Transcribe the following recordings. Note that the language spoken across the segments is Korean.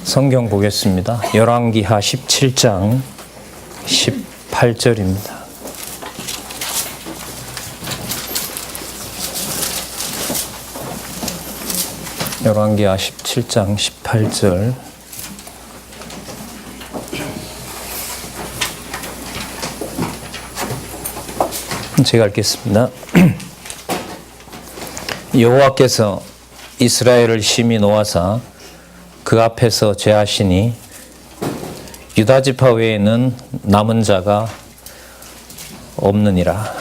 성경 보겠습니다. 열왕기하 17장 18절입니다. 열왕기하 17장 18절. 제가 읽겠습니다. 여호와께서 이스라엘을 심히 노하사 그 앞에서 제하시니 유다 지파 외에는 남은 자가 없느니라.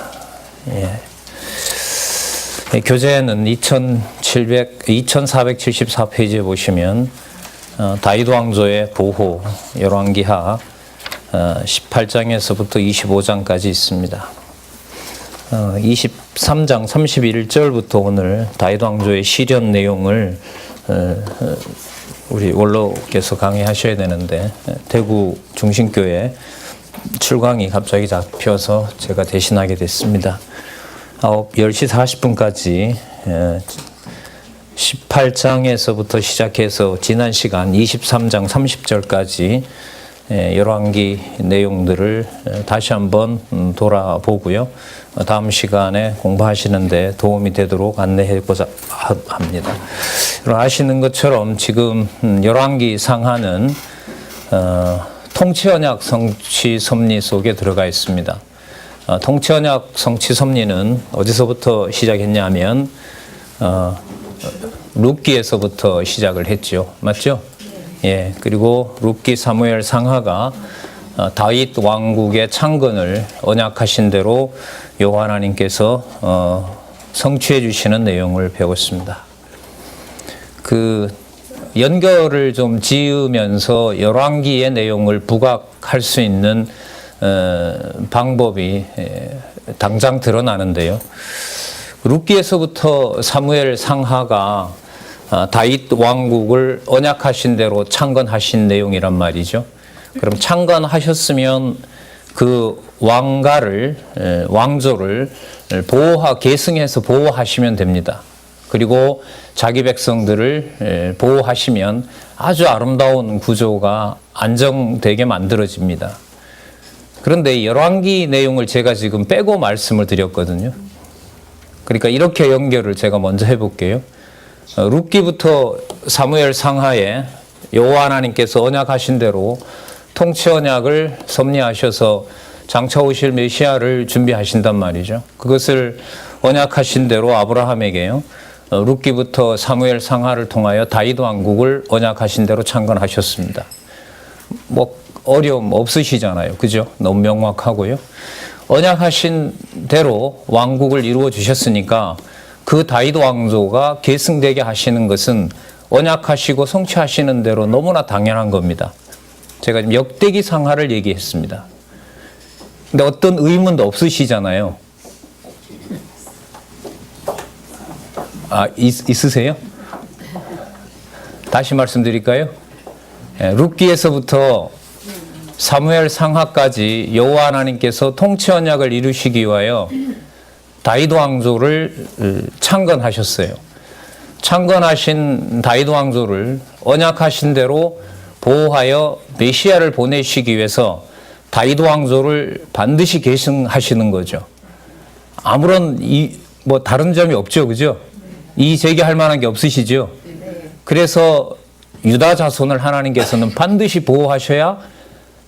교재는 2474페이지에 보시면 다윗 왕조의 보호 열왕기하 18장에서부터 25장까지 있습니다. 23장 31절부터 오늘 다윗 왕조의 시련 내용을 우리 원로께서 강의하셔야 되는데 대구 중심교회 출강이 갑자기 잡혀서 제가 대신하게 됐습니다. 10시 40분까지 18장에서부터 시작해서 지난 시간 23장 30절까지 열왕기 내용들을 다시 한번 돌아보고요. 다음 시간에 공부하시는데 도움이 되도록 안내해보자 합니다. 여러분 아시는 것처럼 지금 열왕기 상하는 통치언약 성취 섭리 속에 들어가 있습니다. 통치언약 성취 섭리는 어디서부터 시작했냐면 룻기에서부터 시작을 했죠. 맞죠? 예, 그리고 룻기 사무엘 상하가 다윗 왕국의 창건을 언약하신 대로 여호와 하나님께서 성취해 주시는 내용을 배웠습니다. 그 연결을 좀 지으면서 열왕기의 내용을 부각할 수 있는 방법이 당장 드러나는데요. 룻기에서부터 사무엘 상하가 다윗 왕국을 언약하신 대로 창건하신 내용이란 말이죠. 그럼 창건하셨으면 그 왕조를 계승해서 보호하시면 됩니다. 그리고 자기 백성들을 보호하시면 아주 아름다운 구조가 안정되게 만들어집니다. 그런데 열왕기 내용을 제가 지금 빼고 말씀을 드렸거든요. 그러니까 이렇게 연결을 제가 먼저 해볼게요. 룻기부터 사무엘 상하에 여호와 하나님께서 언약하신 대로 통치 언약을 섭리하셔서 장차 오실 메시아를 준비하신단 말이죠. 그것을 언약하신 대로 아브라함에게요. 룻기부터 사무엘 상하를 통하여 다윗 왕국을 언약하신 대로 창건하셨습니다. 뭐 어려움 없으시잖아요. 그죠? 너무 명확하고요. 언약하신 대로 왕국을 이루어 주셨으니까 그 다윗 왕조가 계승되게 하시는 것은 언약하시고 성취하시는 대로 너무나 당연한 겁니다. 제가 지금 역대기 상하를 얘기했습니다. 근데 어떤 의문도 없으시잖아요. 있으세요? 다시 말씀드릴까요? 룻기에서부터 사무엘 상하까지 여호와 하나님께서 통치 언약을 이루시기 위하여 다윗 왕조를 창건하셨어요. 창건하신 다윗 왕조를 언약하신 대로 보호하여 메시아를 보내시기 위해서 다윗 왕조를 반드시 계승하시는 거죠. 아무런 다른 점이 없죠, 그죠? 이 제기할 만한 게 없으시죠? 그래서 유다 자손을 하나님께서는 반드시 보호하셔야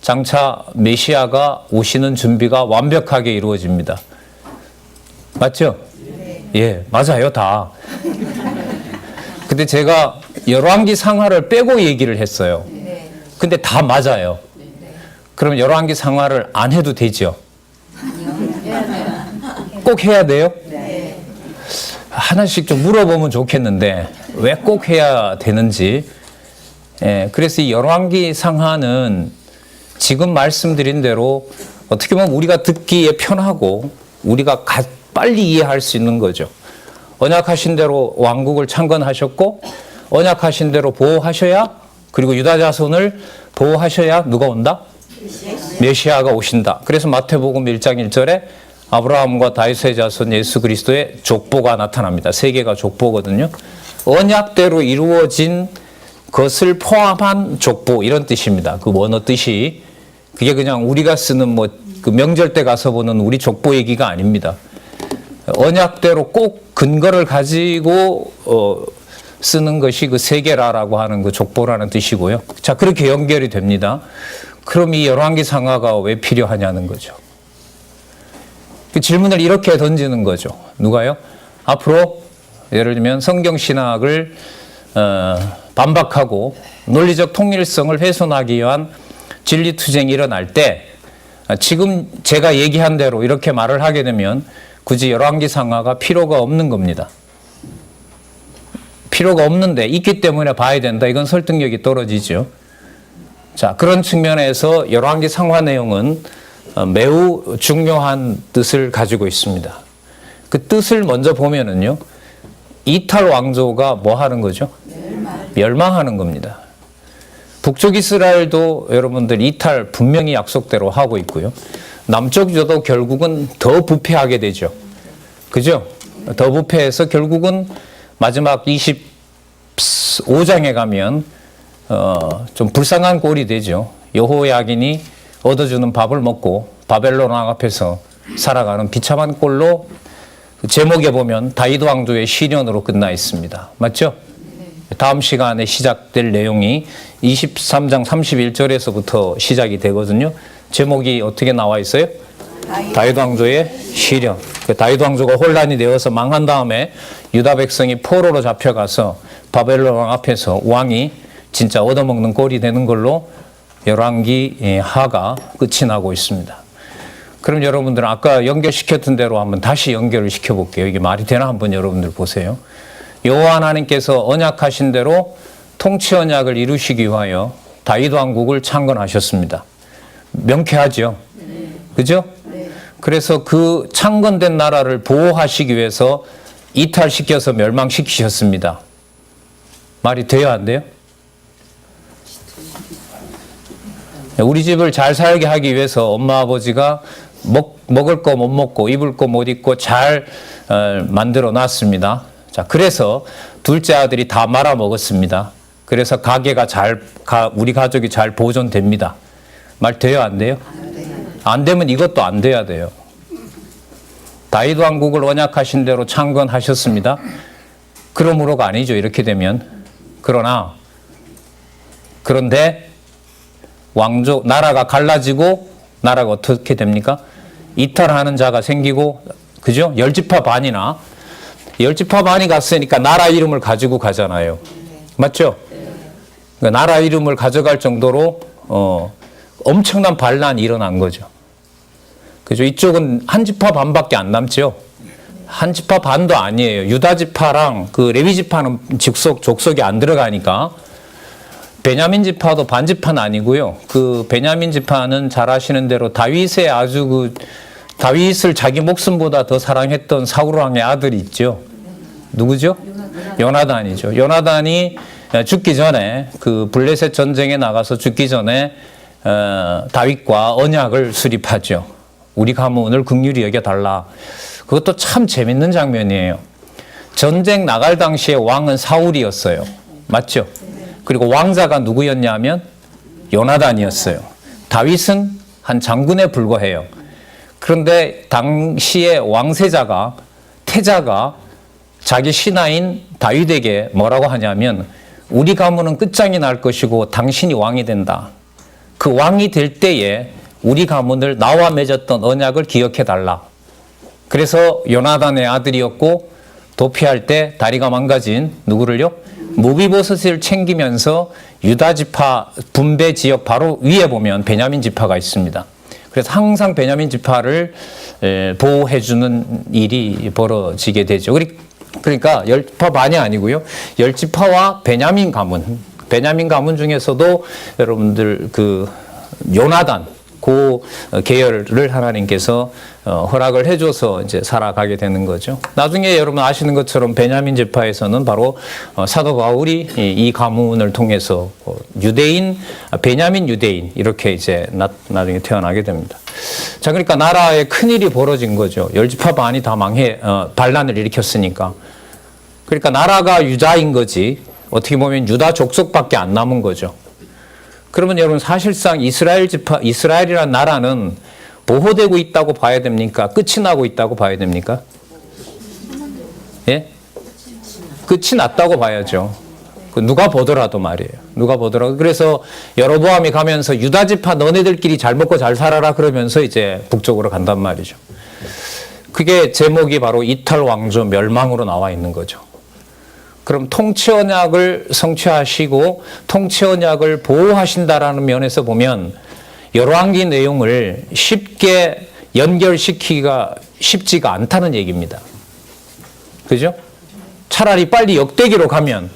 장차 메시아가 오시는 준비가 완벽하게 이루어집니다. 맞죠? 예, 맞아요, 다. 근데 제가 열왕기 상하를 빼고 얘기를 했어요. 근데 다 맞아요. 그럼 열왕기 상하를 안 해도 되죠? 꼭 해야 돼요? 하나씩 좀 물어보면 좋겠는데 왜 꼭 해야 되는지. 그래서 이 열왕기 상하는 지금 말씀드린 대로 어떻게 보면 우리가 듣기에 편하고 우리가 빨리 이해할 수 있는 거죠. 언약하신 대로 왕국을 창건하셨고 언약하신 대로 보호하셔야, 그리고 유다 자손을 보호하셔야 누가 온다? 메시아가 오신다. 그래서 마태복음 1장 1절에 아브라함과 다윗의 자손 예수 그리스도의 족보가 나타납니다. 세 개가 족보거든요. 언약대로 이루어진 그것을 포함한 족보 이런 뜻입니다. 그 원어 뜻이 그게 그냥 우리가 쓰는 뭐 그 명절 때 가서 보는 우리 족보 얘기가 아닙니다. 언약대로 꼭 근거를 가지고 쓰는 것이 그 세계라라고 하는 그 족보라는 뜻이고요. 자, 그렇게 연결이 됩니다. 그럼 이 열왕기 상하가 왜 필요하냐는 거죠. 그 질문을 이렇게 던지는 거죠. 누가요? 앞으로 예를 들면 성경 신학을 반박하고 논리적 통일성을 훼손하기 위한 진리투쟁이 일어날 때 지금 제가 얘기한 대로 이렇게 말을 하게 되면 굳이 열왕기 상하가 필요가 없는 겁니다. 필요가 없는데 있기 때문에 봐야 된다. 이건 설득력이 떨어지죠. 자, 그런 측면에서 열왕기 상하 내용은 매우 중요한 뜻을 가지고 있습니다. 그 뜻을 먼저 보면은요, 이탈 왕조가 뭐 하는 거죠? 멸망하는 겁니다. 북쪽 이스라엘도 여러분들 이탈 분명히 약속대로 하고 있고요. 남쪽 유다도 결국은 더 부패하게 되죠. 그죠? 더 부패해서 결국은 마지막 25장에 가면 좀 불쌍한 꼴이 되죠. 여호야긴이 얻어주는 밥을 먹고 바벨론 왕 앞에서 살아가는 비참한 꼴로 제목에 보면 다윗 왕조의 시련으로 끝나 있습니다. 맞죠? 다음 시간에 시작될 내용이 23장 31절에서부터 시작이 되거든요. 제목이 어떻게 나와 있어요? 다윗 왕조의 시련. 그 다윗 왕조가 혼란이 되어서 망한 다음에 유다 백성이 포로로 잡혀가서 바벨론 왕 앞에서 왕이 진짜 얻어먹는 꼴이 되는 걸로 열왕기 하가 끝이 나고 있습니다. 그럼 여러분들은 아까 연결시켰던 대로 한번 다시 연결을 시켜볼게요. 이게 말이 되나 한번 여러분들 보세요. 여호와 하나님께서 언약하신 대로 통치 언약을 이루시기 위하여 다윗 왕국을 창건하셨습니다. 명쾌하죠? 그죠? 그래서 그 창건된 나라를 보호하시기 위해서 이탈시켜서 멸망시키셨습니다. 말이 돼요, 안 돼요? 우리 집을 잘 살게 하기 위해서 엄마 아버지가 먹을 거 못 먹고 입을 거 못 입고 잘 만들어 놨습니다. 자, 그래서 둘째 아들이 다 말아 먹었습니다. 그래서 가게가 우리 가족이 잘 보존됩니다. 말 돼요, 안 돼요? 안 되면 이것도 안 돼야 돼요. 다윗 왕국을 언약하신 대로 창건하셨습니다. 그러므로가 아니죠. 이렇게 되면. 그런데 왕조 나라가 갈라지고 나라가 어떻게 됩니까? 이탈하는 자가 생기고, 그죠? 10지파 반이나 10지파 반이 갔으니까 나라 이름을 가지고 가잖아요. 맞죠? 그러니까 나라 이름을 가져갈 정도로 엄청난 반란이 일어난 거죠. 그죠? 이쪽은 한 지파 반밖에 안 남죠. 한 지파 반도 아니에요. 유다 지파랑 그 레위 지파는 족속이 안 들어가니까. 베냐민 지파도 반지파는 아니고요. 그 베냐민 지파는 잘 아시는 대로 다윗의 아주 다윗을 자기 목숨보다 더 사랑했던 사울 왕의 아들이 있죠. 누구죠? 요나단이죠. 요나단이 죽기 전에 그 블레셋 전쟁에 나가서 죽기 전에 다윗과 언약을 수립하죠. 우리 가문을 긍휼히 여겨달라. 그것도 참 재밌는 장면이에요. 전쟁 나갈 당시에 왕은 사울이었어요. 맞죠? 그리고 왕자가 누구였냐면 요나단이었어요. 다윗은 한 장군에 불과해요. 그런데 당시에 태자가 자기 신하인 다윗에게 뭐라고 하냐면 우리 가문은 끝장이 날 것이고 당신이 왕이 된다. 그 왕이 될 때에 우리 가문을 나와 맺었던 언약을 기억해달라. 그래서 요나단의 아들이었고 도피할 때 다리가 망가진 누구를요? 무비보셋을 챙기면서 유다 지파 분배 지역 바로 위에 보면 베냐민 지파가 있습니다. 그래서 항상 베냐민 지파를 보호해주는 일이 벌어지게 되죠. 그러니까 10지파 반이 아니고요. 10지파와 베냐민 가문 중에서도 여러분들 그 요나단 그 계열을 하나님께서 허락을 해줘서 이제 살아가게 되는 거죠. 나중에 여러분 아시는 것처럼 베냐민 지파에서는 바로 사도 바울이 이 가문을 통해서 베냐민 유대인 이렇게 이제 나중에 태어나게 됩니다. 자, 그러니까 나라에 큰일이 벌어진 거죠. 10지파 반이 다 반란을 일으켰으니까. 그러니까 나라가 유다인 거지 어떻게 보면 유다 족속밖에 안 남은 거죠. 그러면 여러분 사실상 이스라엘이라는 나라는 보호되고 있다고 봐야 됩니까? 끝이 나고 있다고 봐야 됩니까? 예? 끝이 났다고 봐야죠. 누가 보더라도 말이에요. 누가 보더라도. 그래서 여로보암이 가면서 유다 지파 너네들끼리 잘 먹고 잘 살아라 그러면서 이제 북쪽으로 간단 말이죠. 그게 제목이 바로 이탈 왕조 멸망으로 나와 있는 거죠. 그럼 통치 언약을 성취하시고 통치 언약을 보호하신다라는 면에서 보면 열왕기 내용을 쉽게 연결시키기가 쉽지가 않다는 얘기입니다. 그죠? 차라리 빨리 역대기로 가면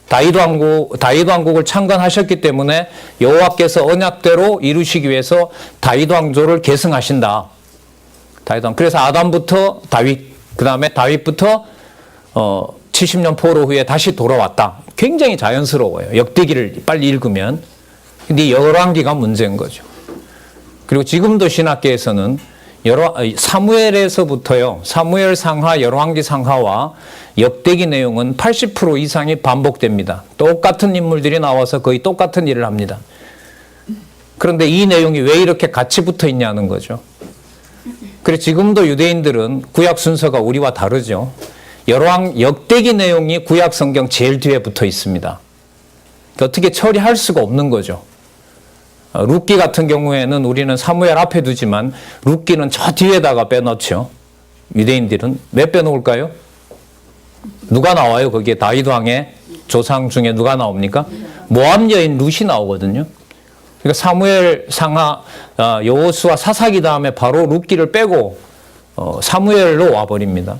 다윗 왕국을 창건하셨기 때문에 여호와께서 언약대로 이루시기 위해서 다윗 왕조를 계승하신다. 그래서 아담부터 다윗, 그 다음에 다윗부터 70년 포로 후에 다시 돌아왔다. 굉장히 자연스러워요. 역대기를 빨리 읽으면. 근데 열왕기가 문제인 거죠. 그리고 지금도 신학계에서는 사무엘에서부터요. 사무엘 상하, 열왕기 상하와 역대기 내용은 80% 이상이 반복됩니다. 똑같은 인물들이 나와서 거의 똑같은 일을 합니다. 그런데 이 내용이 왜 이렇게 같이 붙어 있냐는 거죠. 그래서 지금도 유대인들은 구약 순서가 우리와 다르죠. 역대기 내용이 구약 성경 제일 뒤에 붙어 있습니다. 그러니까 어떻게 처리할 수가 없는 거죠. 룻기 같은 경우에는 우리는 사무엘 앞에 두지만 룻기는 저 뒤에다가 빼놓죠. 유대인들은 왜 빼놓을까요? 누가 나와요? 거기에 다윗 왕의 조상 중에 누가 나옵니까? 모압 여인 룻이 나오거든요. 그러니까 사무엘 상하, 여호수아 사사기 다음에 바로 룻기를 빼고 사무엘로 와버립니다.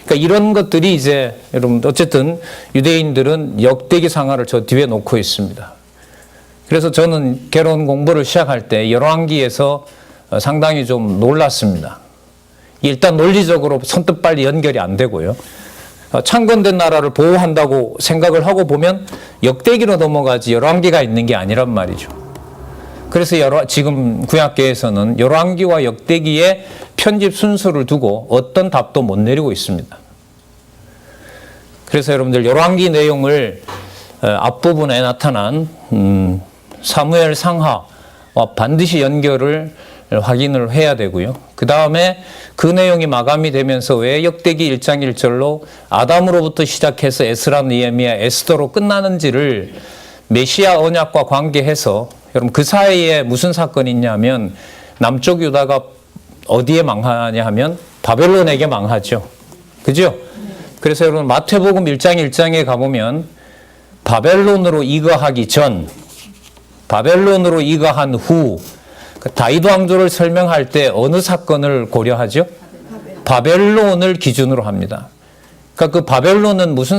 그러니까 이런 것들이 이제 여러분 어쨌든 유대인들은 역대기 상하를 저 뒤에 놓고 있습니다. 그래서 저는 개론 공부를 시작할 때 열왕기에서 상당히 좀 놀랐습니다. 일단 논리적으로 선뜻 빨리 연결이 안 되고요. 창건된 나라를 보호한다고 생각을 하고 보면 역대기로 넘어가지 열왕기가 있는 게 아니란 말이죠. 그래서 지금 구약계에서는 열왕기와 역대기의 편집 순서를 두고 어떤 답도 못 내리고 있습니다. 그래서 여러분들 열왕기 내용을 앞부분에 나타난 사무엘 상하와 반드시 연결을 확인을 해야 되고요. 그 다음에 그 내용이 마감이 되면서 왜 역대기 1장 1절로 아담으로부터 시작해서 에스라, 느헤미야, 에스더로 끝나는지를 메시아 언약과 관계해서 여러분 그 사이에 무슨 사건이 있냐면 남쪽 유다가 어디에 망하냐 하면 바벨론에게 망하죠. 그죠? 그래서 여러분 마태복음 1장 1장에 가보면 바벨론으로 이거하기 전, 바벨론으로 이거한 후, 다윗 왕조를 설명할 때 어느 사건을 고려하죠? 바벨론을 기준으로 합니다. 그러니까 그 바벨론은 무슨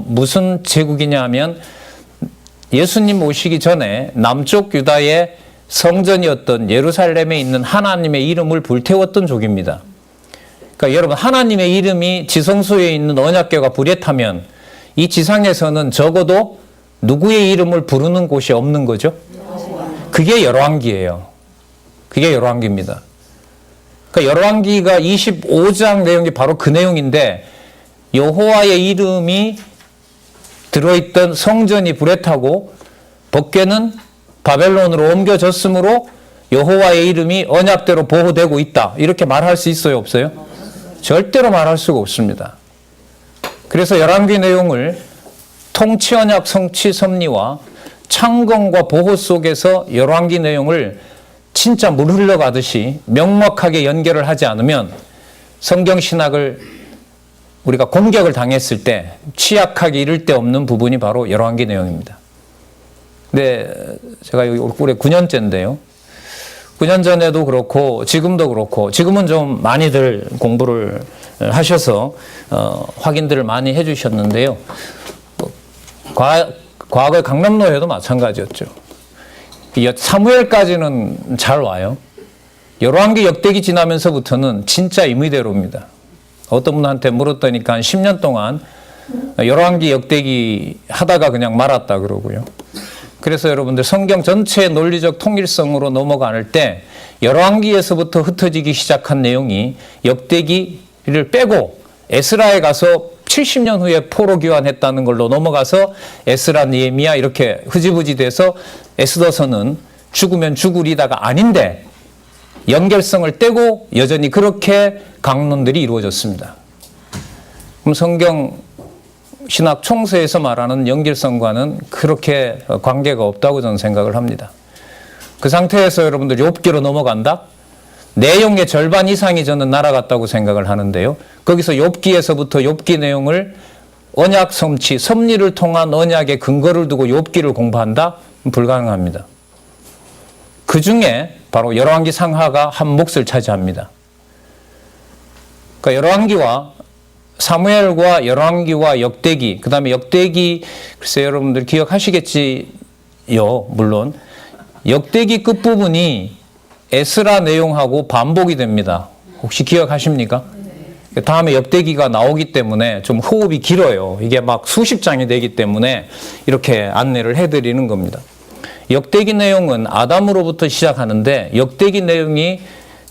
무슨 제국이냐 하면 예수님 오시기 전에 남쪽 유다의 성전이었던 예루살렘에 있는 하나님의 이름을 불태웠던 족입니다. 그러니까 여러분 하나님의 이름이 지성소에 있는 언약궤가 불에 타면 이 지상에서는 적어도 누구의 이름을 부르는 곳이 없는 거죠? 그게 열왕기예요. 그게 열왕기입니다. 그러니까 열왕기가 25장 내용이 바로 그 내용인데 여호와의 이름이 들어있던 성전이 불에 타고 법궤는 바벨론으로 옮겨졌으므로 여호와의 이름이 언약대로 보호되고 있다. 이렇게 말할 수 있어요? 없어요? 절대로 말할 수가 없습니다. 그래서 열왕기 내용을 통치 언약 성취 섭리와 창건과 보호 속에서 열왕기 내용을 진짜 물 흘러가듯이 명확하게 연결을 하지 않으면 성경 신학을 우리가 공격을 당했을 때 취약하게 이를 데 없는 부분이 바로 열왕기 내용입니다. 근데 제가 올해 9년째인데요. 9년 전에도 그렇고 지금도 그렇고 지금은 좀 많이들 공부를 하셔서 확인들을 많이 해주셨는데요. 과거의 강남노예도 마찬가지였죠. 사무엘까지는 잘 와요. 열왕기 역대기 지나면서부터는 진짜 임의대로입니다. 어떤 분한테 물었더니까 한 10년 동안 열왕기 역대기 하다가 그냥 말았다 그러고요. 그래서 여러분들 성경 전체의 논리적 통일성으로 넘어갈 때 열왕기에서부터 흩어지기 시작한 내용이 역대기를 빼고 에스라에 가서 70년 후에 포로 귀환했다는 걸로 넘어가서 에스라, 느헤미야 이렇게 흐지부지 돼서 에스더서는 죽으면 죽으리다가 아닌데 연결성을 떼고 여전히 그렇게 강론들이 이루어졌습니다. 그럼 성경 신학 총서에서 말하는 연결성과는 그렇게 관계가 없다고 저는 생각을 합니다. 그 상태에서 여러분들 욥기로 넘어간다? 내용의 절반 이상이 저는 날아갔다고 생각을 하는데요. 거기서 욥기에서부터 욥기 내용을 언약 성취, 섭리를 통한 언약의 근거를 두고 욥기를 공부한다? 불가능합니다. 그 중에 바로 열왕기 상하가 한 몫을 차지합니다. 그러니까 열왕기와 사무엘과 열왕기와 역대기, 그 다음에 역대기, 글쎄 여러분들 기억하시겠지요, 물론. 역대기 끝부분이 에스라 내용하고 반복이 됩니다. 혹시 기억하십니까? 다음에 역대기가 나오기 때문에 좀 호흡이 길어요. 이게 막 수십 장이 되기 때문에 이렇게 안내를 해드리는 겁니다. 역대기 내용은 아담으로부터 시작하는데 역대기 내용이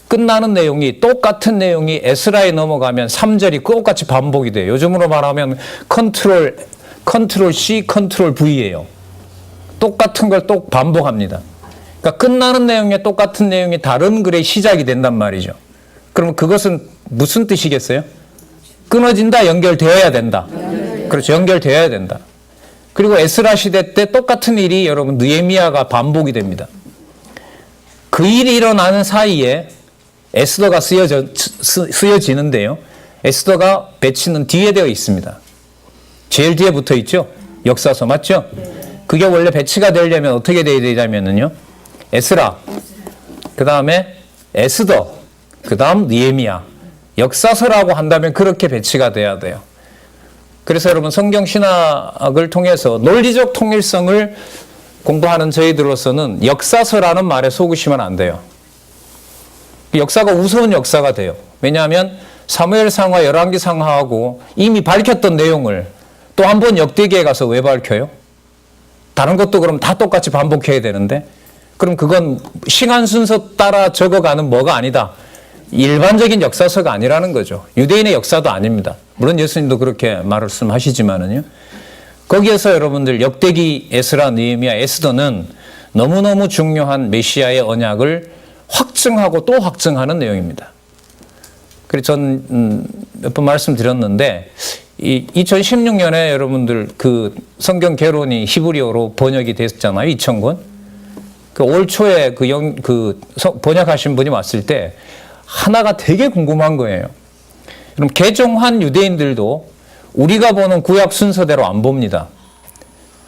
끝나는 내용이 똑같은 내용이 에스라에 넘어가면 3절이 똑같이 반복이 돼요. 요즘으로 말하면 컨트롤 C, 컨트롤 V예요. 똑같은 걸 또 반복합니다. 그러니까 끝나는 내용에 똑같은 내용이 다른 글의 시작이 된단 말이죠. 그러면 그것은 무슨 뜻이겠어요? 끊어진다, 연결되어야 된다. 그렇죠. 연결되어야 된다. 그리고 에스라 시대 때 똑같은 일이 여러분 느헤미야가 반복이 됩니다. 그 일이 일어나는 사이에 에스더가 쓰여지는데요. 에스더가 배치는 뒤에 되어 있습니다. 제일 뒤에 붙어 있죠. 역사서 맞죠? 그게 원래 배치가 되려면 어떻게 되어야 되냐면요. 에스라, 그 다음에 에스더, 그 다음 느헤미야. 역사서라고 한다면 그렇게 배치가 돼야 돼요. 그래서 여러분 성경 신학을 통해서 논리적 통일성을 공부하는 저희들로서는 역사서라는 말에 속으시면 안 돼요. 역사가 우스운 역사가 돼요. 왜냐하면 사무엘상하, 열왕기상하하고 이미 밝혔던 내용을 또 한 번 역대기에 가서 왜 밝혀요? 다른 것도 그럼 다 똑같이 반복해야 되는데 그럼 그건 시간 순서 따라 적어가는 뭐가 아니다. 일반적인 역사서가 아니라는 거죠. 유대인의 역사도 아닙니다. 물론 예수님도 그렇게 말씀하시지만은요. 거기에서 여러분들 역대기, 에스라, 느헤미야, 에스더는 너무너무 중요한 메시아의 언약을 확증하고 또 확증하는 내용입니다. 그래서 전 몇 번 말씀드렸는데 2016년에 여러분들 그 성경 개론이 히브리어로 번역이 됐잖아요. 2000권. 그 올 초에 번역하신 분이 왔을 때 하나가 되게 궁금한 거예요. 그럼 개종한 유대인들도 우리가 보는 구약 순서대로 안 봅니다.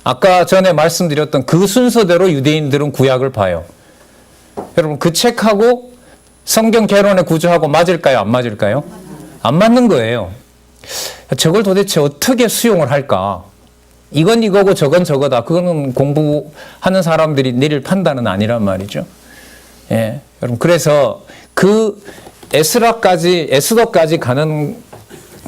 아까 전에 말씀드렸던 그 순서대로 유대인들은 구약을 봐요. 여러분 그 책하고 성경 개론의 구조하고 맞을까요? 안 맞을까요? 안 맞는 거예요. 저걸 도대체 어떻게 수용을 할까? 이건 이거고 저건 저거다. 그거는 공부하는 사람들이 내릴 판단은 아니란 말이죠. 예, 여러분 그래서 그 에스더까지 가는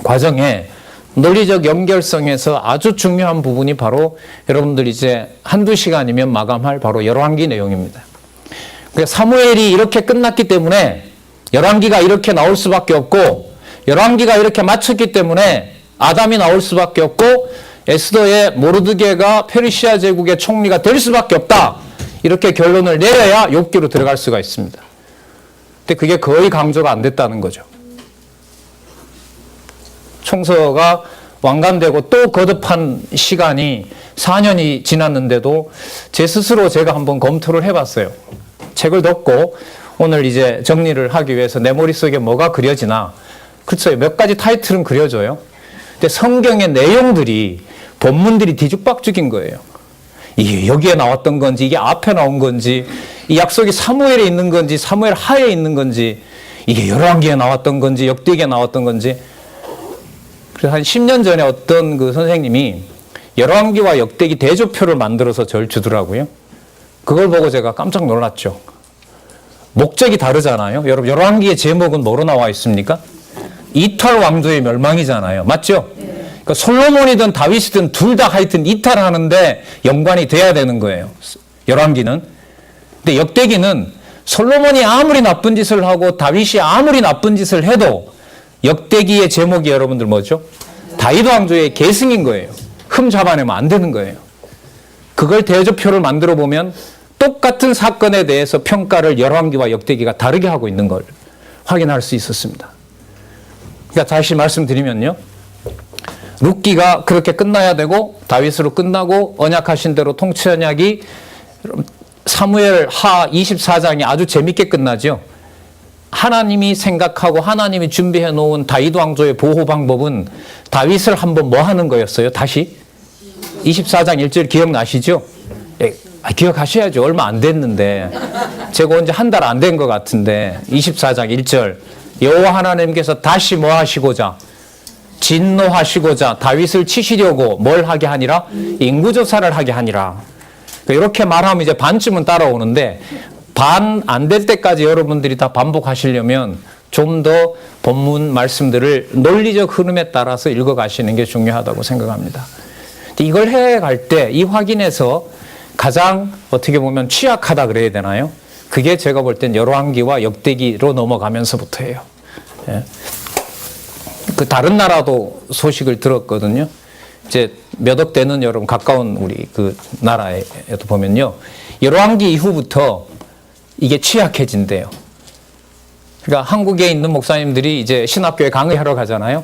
과정에 논리적 연결성에서 아주 중요한 부분이 바로 여러분들 이제 한두 시간이면 마감할 바로 열왕기 내용입니다. 사무엘이 이렇게 끝났기 때문에 열왕기가 이렇게 나올 수밖에 없고 열왕기가 이렇게 마쳤기 때문에 아담이 나올 수밖에 없고 에스더의 모르드게가 페르시아 제국의 총리가 될 수밖에 없다. 이렇게 결론을 내려야 욥기로 들어갈 수가 있습니다. 근데 그게 거의 강조가 안 됐다는 거죠. 총서가 완간되고 또 거듭한 시간이 4년이 지났는데도 제 스스로 제가 한번 검토를 해봤어요. 책을 덮고 오늘 이제 정리를 하기 위해서 내 머릿속에 뭐가 그려지나. 그렇죠. 몇 가지 타이틀은 그려져요. 근데 성경의 내용들이 본문들이 뒤죽박죽인 거예요. 이게 여기에 나왔던 건지 이게 앞에 나온 건지 이 약속이 사무엘에 있는 건지 사무엘 하에 있는 건지 이게 열왕기에 나왔던 건지 역대기에 나왔던 건지. 그래서 한 10년 전에 어떤 그 선생님이 열왕기와 역대기 대조표를 만들어서 저를 주더라고요. 그걸 보고 제가 깜짝 놀랐죠. 목적이 다르잖아요. 여러분 열왕기의 제목은 뭐로 나와 있습니까? 이탈 왕조의 멸망이잖아요. 맞죠? 그러니까 솔로몬이든 다윗이든 둘 다 하여튼 이탈하는데 연관이 돼야 되는 거예요. 열왕기는. 근데 역대기는 솔로몬이 아무리 나쁜 짓을 하고 다윗이 아무리 나쁜 짓을 해도 역대기의 제목이 여러분들 뭐죠? 다윗 왕조의 계승인 거예요. 흠 잡아내면 안 되는 거예요. 그걸 대조표를 만들어 보면 똑같은 사건에 대해서 평가를 열왕기와 역대기가 다르게 하고 있는 걸 확인할 수 있었습니다. 그러니까 다시 말씀드리면요. 룻기가 그렇게 끝나야 되고 다윗으로 끝나고 언약하신 대로 통치 언약이 사무엘 하 24장이 아주 재밌게 끝나죠. 하나님이 생각하고 하나님이 준비해 놓은 다윗 왕조의 보호 방법은 다윗을 한번 뭐 하는 거였어요? 다시 24장 1절 기억나시죠? 기억하셔야죠. 얼마 안 됐는데 제가 언제 한 달 안 된 것 같은데 24장 1절 여호와 하나님께서 다시 뭐 하시고자 진노하시고자 다윗을 치시려고 뭘 하게 하니라? 인구조사를 하게 하니라. 이렇게 말하면 이제 반쯤은 따라오는데 반 안 될 때까지 여러분들이 다 반복하시려면 좀 더 본문 말씀들을 논리적 흐름에 따라서 읽어가시는 게 중요하다고 생각합니다. 이걸 해갈 때 이 확인에서 가장 어떻게 보면 취약하다 그래야 되나요? 그게 제가 볼 땐 열왕기와 역대기로 넘어가면서부터예요. 예. 그 다른 나라도 소식을 들었거든요. 이제 몇 억 되는 여러분 가까운 우리 그 나라에도 보면요. 열왕기 이후부터 이게 취약해진대요. 그러니까 한국에 있는 목사님들이 이제 신학교에 강의하러 가잖아요.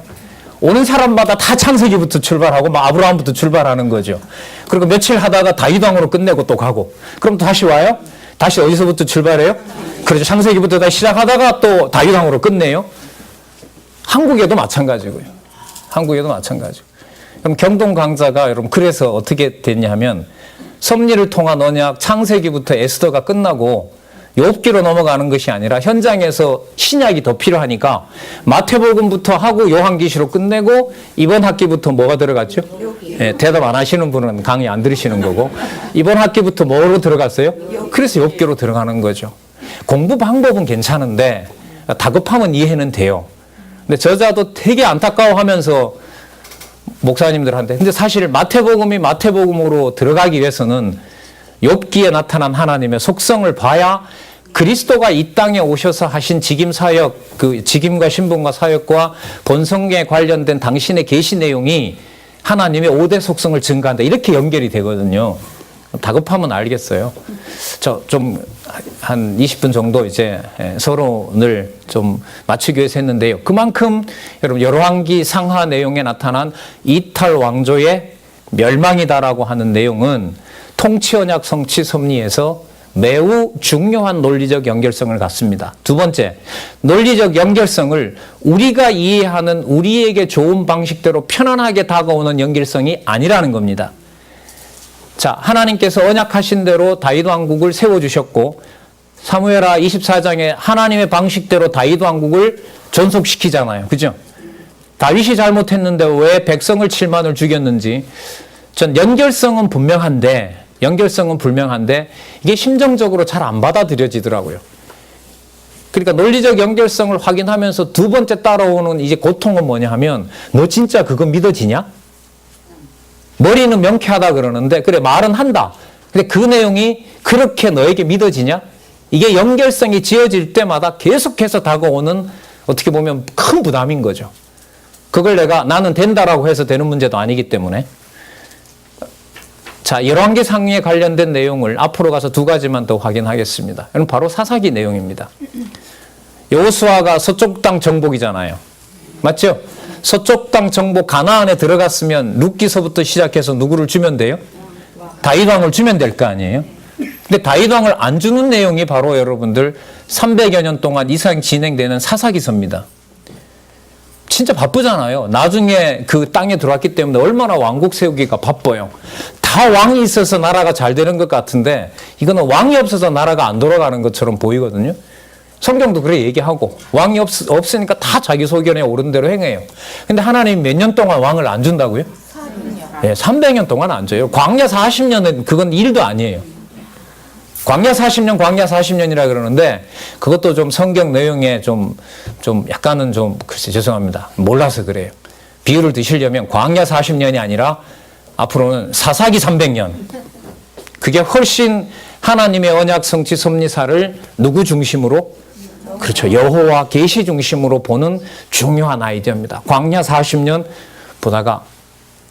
오는 사람마다 다 창세기부터 출발하고 막 아브라함부터 출발하는 거죠. 그리고 며칠 하다가 다윗 왕으로 끝내고 또 가고. 그럼 또 다시 와요? 다시 어디서부터 출발해요? 그렇죠. 창세기부터 다시 시작하다가 또 다윗 왕으로 끝내요. 한국에도 마찬가지고요. 한국에도 마찬가지고. 그럼 경동 강자가 여러분 그래서 어떻게 됐냐 하면 섭리를 통한 언약 창세기부터 에스더가 끝나고 욥기로 넘어가는 것이 아니라 현장에서 신약이 더 필요하니까 마태복음부터 하고 요한계시로 끝내고 이번 학기부터 뭐가 들어갔죠? 네, 대답 안 하시는 분은 강의 안 들으시는 거고 이번 학기부터 뭐로 들어갔어요? 그래서 욥기로 들어가는 거죠. 공부 방법은 괜찮은데 다급하면 이해는 돼요. 근데 저자도 되게 안타까워하면서 목사님들한테 근데 사실 마태복음이 마태복음으로 들어가기 위해서는 욥기에 나타난 하나님의 속성을 봐야 그리스도가 이 땅에 오셔서 하신 직임 사역, 그 직임과 신분과 사역과 본성에 관련된 당신의 계시 내용이 하나님의 5대 속성을 증가한다. 이렇게 연결이 되거든요. 다급하면 알겠어요. 저 좀 한 20분 정도 이제 서론을 좀 맞추기 위해서 했는데요. 그만큼 여러분 열왕기 상하 내용에 나타난 이탈 왕조의 멸망이다라고 하는 내용은 통치 언약 성취 섭리에서 매우 중요한 논리적 연결성을 갖습니다. 두 번째, 논리적 연결성을 우리가 이해하는 우리에게 좋은 방식대로 편안하게 다가오는 연결성이 아니라는 겁니다. 자, 하나님께서 언약하신 대로 다윗 왕국을 세워주셨고 사무엘하 24장에 하나님의 방식대로 다윗 왕국을 전속시키잖아요. 그죠? 다윗이 잘못했는데 왜 백성을 7만을 죽였는지 전 연결성은 분명한데 이게 심정적으로 잘 안 받아들여지더라고요. 그러니까 논리적 연결성을 확인하면서 두 번째 따라오는 이제 고통은 뭐냐 하면 너 진짜 그거 믿어지냐? 머리는 명쾌하다 그러는데 그래 말은 한다. 근데 그 내용이 그렇게 너에게 믿어지냐? 이게 연결성이 지어질 때마다 계속해서 다가오는 어떻게 보면 큰 부담인 거죠. 그걸 내가 나는 된다라고 해서 되는 문제도 아니기 때문에 자, 열왕기 상에 관련된 내용을 앞으로 가서 두 가지만 더 확인하겠습니다. 이건 바로 사사기 내용입니다. 여호수아가 서쪽 땅 정복이잖아요. 맞죠? 서쪽 땅 정복 가나안에 들어갔으면 룻기서부터 시작해서 누구를 주면 돼요? 다윗 왕을 주면 될 거 아니에요? 근데 다윗 왕을 안 주는 내용이 바로 여러분들 300여 년 동안 이상 진행되는 사사기서입니다. 진짜 바쁘잖아요. 나중에 그 땅에 들어왔기 때문에 얼마나 왕국 세우기가 바빠요. 다 왕이 있어서 나라가 잘 되는 것 같은데 이거는 왕이 없어서 나라가 안 돌아가는 것처럼 보이거든요. 성경도 그래 얘기하고 왕이 없으니까 다 자기 소견에 오른 대로 행해요. 근데 하나님 몇 년 동안 왕을 안 준다고요? 300년. 네, 300년 동안 안 줘요. 광야 40년은 그건 일도 아니에요. 광야 40년이라 그러는데 그것도 좀 성경 내용에 좀 약간은 좀 글쎄 죄송합니다. 몰라서 그래요. 비유를 드시려면 광야 40년이 아니라 앞으로는 사사기 300년. 그게 훨씬 하나님의 언약 성취 섭리사를 누구 중심으로? 그렇죠. 여호와 계시 중심으로 보는 중요한 아이디어입니다. 광야 40년 보다가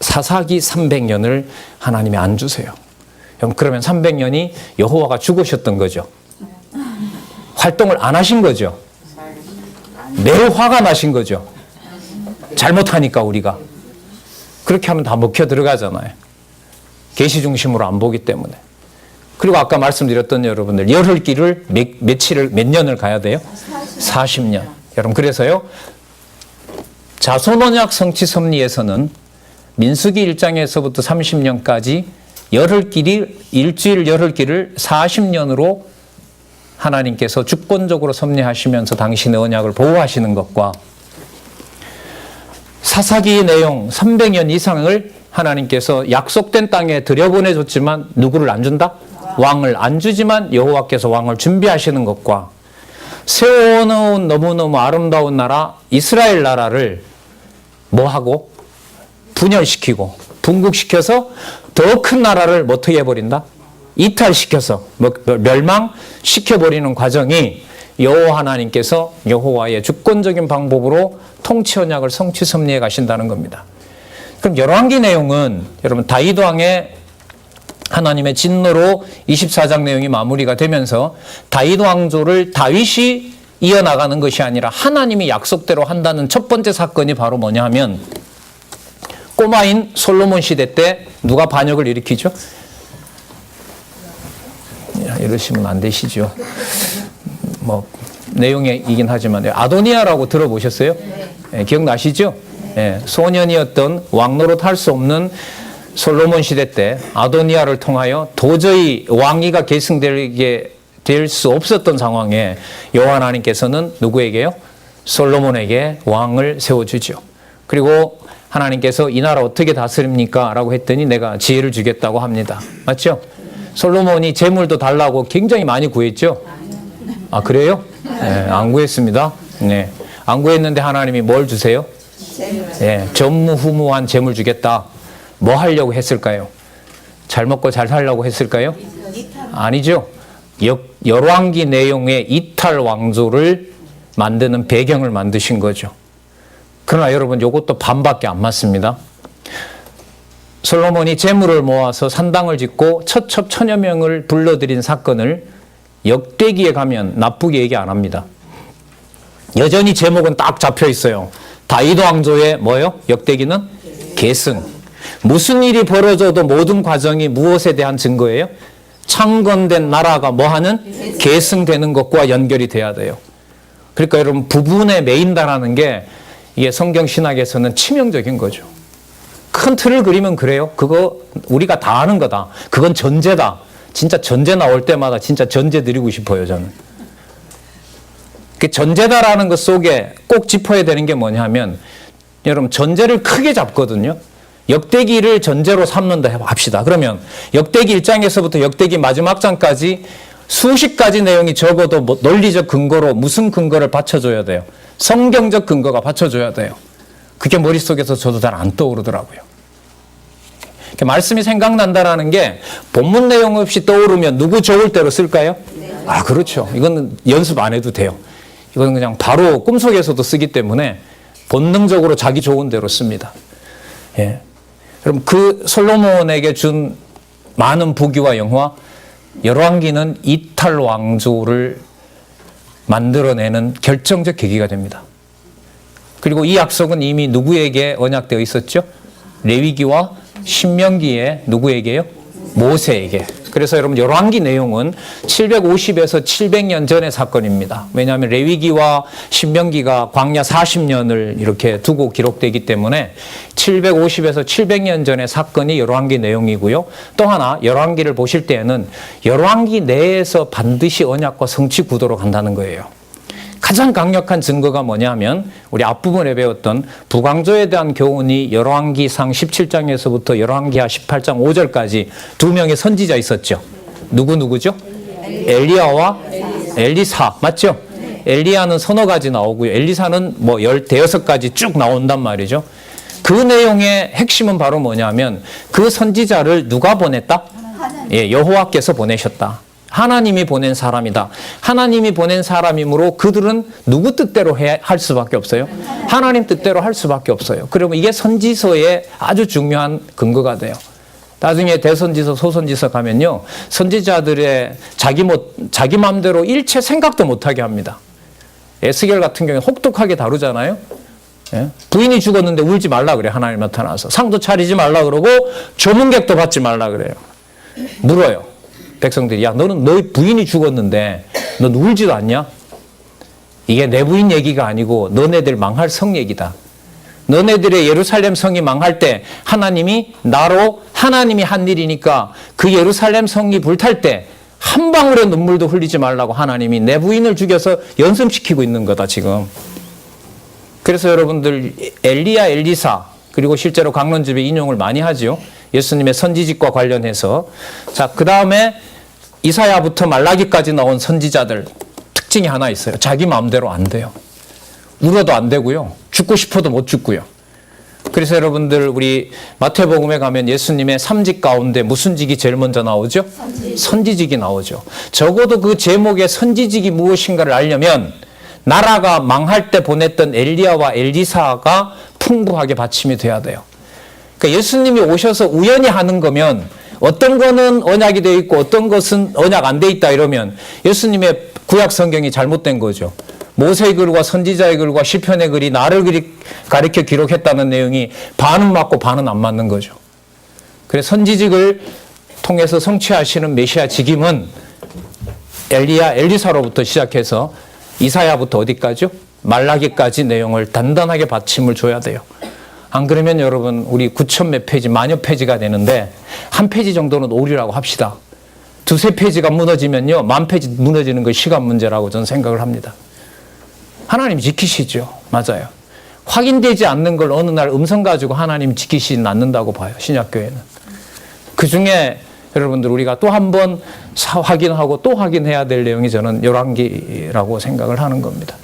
사사기 300년을 하나님이 안 주세요. 그러면 300년이 여호와가 죽으셨던 거죠. 활동을 안 하신 거죠. 매우 화가 나신 거죠. 잘못하니까 우리가. 그렇게 하면 다 먹혀 들어가잖아요. 계시 중심으로 안 보기 때문에. 그리고 아까 말씀드렸던 여러분들 열흘길을 몇 년을 가야 돼요? 40년. 여러분 그래서요. 자손언약 성취 섭리에서는 민수기 1장에서부터 30년까지 일주일 열흘길을 40년으로 하나님께서 주권적으로 섭리하시면서 당신의 언약을 보호하시는 것과 사사기의 내용 300년 이상을 하나님께서 약속된 땅에 들여보내줬지만 누구를 안 준다? 왕을 안 주지만 여호와께서 왕을 준비하시는 것과 세워놓은 너무너무 아름다운 나라 이스라엘 나라를 뭐하고? 분열시키고 분국시켜서 더 큰 나라를 어떻게 해버린다? 이탈시켜서 멸망시켜버리는 과정이 여호와 하나님께서 여호와의 주권적인 방법으로 통치 언약을 성취 섭리해 가신다는 겁니다. 그럼 열왕기 내용은 여러분 다윗 왕의 하나님의 진노로 24장 내용이 마무리가 되면서 다윗 왕조를 다윗이 이어나가는 것이 아니라 하나님이 약속대로 한다는 첫 번째 사건이 바로 뭐냐 하면 꼬마인 솔로몬 시대 때 누가 반역을 일으키죠? 이러시면 안 되시죠. 뭐 내용이긴 하지만 아도니아라고 들어보셨어요? 네, 기억나시죠? 네, 소년이었던 왕노릇 할 수 없는 솔로몬 시대 때 아도니아를 통하여 도저히 왕위가 계승되게 될 수 없었던 상황에 여호와 하나님께서는 누구에게요? 솔로몬에게 왕을 세워주죠. 그리고 하나님께서 이 나라 어떻게 다스립니까? 라고 했더니 내가 지혜를 주겠다고 합니다. 맞죠? 솔로몬이 재물도 달라고 굉장히 많이 구했죠? 아, 그래요? 네, 안 구했습니다. 네. 안 구했는데 하나님이 뭘 주세요? 네, 전무후무한 재물 주겠다. 뭐 하려고 했을까요? 잘 먹고 잘 살려고 했을까요? 아니죠. 열왕기 내용의 이탈 왕조를 만드는 배경을 만드신 거죠. 그러나 여러분 이것도 반밖에 안 맞습니다. 솔로몬이 재물을 모아서 산당을 짓고 처첩 천여 명을 불러들인 사건을 역대기에 가면 나쁘게 얘기 안 합니다. 여전히 제목은 딱 잡혀 있어요. 다윗 왕조의 뭐요? 역대기는 계승. 무슨 일이 벌어져도 모든 과정이 무엇에 대한 증거예요? 창건된 나라가 뭐하는? 계승되는 것과 연결이 돼야 돼요. 그러니까 여러분 부분에 매인다라는 게 이게 성경 신학에서는 치명적인 거죠. 큰 틀을 그리면 그래요. 그거 우리가 다 아는 거다. 그건 전제다. 진짜 전제 나올 때마다 진짜 전제 드리고 싶어요, 저는. 그 전제다라는 것 속에 꼭 짚어야 되는 게 뭐냐면 여러분 전제를 크게 잡거든요. 역대기를 전제로 삼는다 합시다. 그러면 역대기 1장에서부터 역대기 마지막 장까지 수십 가지 내용이 적어도 논리적 근거로 무슨 근거를 받쳐줘야 돼요? 성경적 근거가 받쳐줘야 돼요. 그게 머릿속에서 저도 잘 안 떠오르더라고요. 말씀이 생각난다라는 게 본문 내용 없이 떠오르면 누구 좋을 대로 쓸까요? 아, 그렇죠. 이거는 연습 안 해도 돼요. 이거는 그냥 바로 꿈속에서도 쓰기 때문에 본능적으로 자기 좋은 대로 씁니다. 예. 그럼 그 솔로몬에게 준 많은 부귀와 영화, 열왕기는 이탈 왕조를 만들어내는 결정적 계기가 됩니다. 그리고 이 약속은 이미 누구에게 언약되어 있었죠? 레위기와 신명기에 누구에게요? 모세에게. 그래서 여러분 열왕기 내용은 750에서 700년 전의 사건입니다. 왜냐하면 레위기와 신명기가 광야 40년을 이렇게 두고 기록되기 때문에 750에서 700년 전의 사건이 열왕기 내용이고요. 또 하나 열왕기를 보실 때에는 열왕기 내에서 반드시 언약과 성취 구도로 간다는 거예요. 가장 강력한 증거가 뭐냐면 우리 앞부분에 배웠던 북왕조에 대한 교훈이 열왕기상 17장에서부터 열왕기하 18장 5절까지 두 명의 선지자 있었죠. 누구죠? 엘리야와 엘리사. 맞죠? 엘리야는 서너 가지 나오고요. 엘리사는 뭐 15가지 쭉 나온단 말이죠. 그 내용의 핵심은 바로 뭐냐면 그 선지자를 누가 보냈다? 예, 여호와께서 보내셨다. 하나님이 보낸 사람이다. 하나님이 보낸 사람이므로 그들은 누구 뜻대로 할 수밖에 없어요? 하나님 뜻대로 할 수밖에 없어요. 그러면 이게 선지서의 아주 중요한 근거가 돼요. 나중에 대선지서, 소선지서 가면요, 선지자들의 자기 마음대로 일체 생각도 못하게 합니다. 에스겔 같은 경우에 혹독하게 다루잖아요. 예? 부인이 죽었는데 울지 말라 그래. 하나님 나타나서 상도 차리지 말라 그러고 조문객도 받지 말라 그래요. 물어요. 백성들이, 야, 너는 너희 부인이 죽었는데 넌 울지도 않냐? 이게 내 부인 얘기가 아니고 너네들 망할 성 얘기다. 너네들의 예루살렘 성이 망할 때 하나님이 나로 하나님이 한 일이니까 그 예루살렘 성이 불탈 때 한 방울의 눈물도 흘리지 말라고 하나님이 내 부인을 죽여서 연습시키고 있는 거다 지금. 그래서 여러분들 엘리야, 엘리사, 그리고 실제로 강론집에 인용을 많이 하죠. 예수님의 선지직과 관련해서. 자, 그 다음에 이사야부터 말라기까지 나온 선지자들 특징이 하나 있어요. 자기 마음대로 안 돼요. 울어도 안 되고요. 죽고 싶어도 못 죽고요. 그래서 여러분들 우리 마태복음에 가면 예수님의 3직 가운데 무슨 직이 제일 먼저 나오죠? 선지직이 나오죠. 적어도 그 제목의 선지직이 무엇인가를 알려면 나라가 망할 때 보냈던 엘리야와 엘리사가 풍부하게 받침이 돼야 돼요. 그러니까 예수님이 오셔서 우연히 하는 거면 어떤 거는 언약이 되어 있고 어떤 것은 언약 안 돼 있다 이러면 예수님의 구약 성경이 잘못된 거죠. 모세의 글과 선지자의 글과 시편의 글이 나를 가리켜 기록했다는 내용이 반은 맞고 반은 안 맞는 거죠. 그래서 선지직을 통해서 성취하시는 메시아 직임은 엘리야, 엘리사로부터 시작해서 이사야부터 어디까지요? 말라기까지 내용을 단단하게 받침을 줘야 돼요. 안 그러면 여러분 우리 9천 몇 페이지, 만여 페이지가 되는데 한 페이지 정도는 오류라고 합시다. 두세 페이지가 무너지면요, 만 페이지 무너지는 건 시간 문제라고 저는 생각을 합니다. 하나님이 지키시죠. 맞아요. 확인되지 않는 걸 어느 날 음성 가지고 하나님 지키시진 않는다고 봐요. 신약교회는. 그 중에 여러분들 우리가 또 한 번 확인하고 또 확인해야 될 내용이 저는 열왕기라고 생각을 하는 겁니다.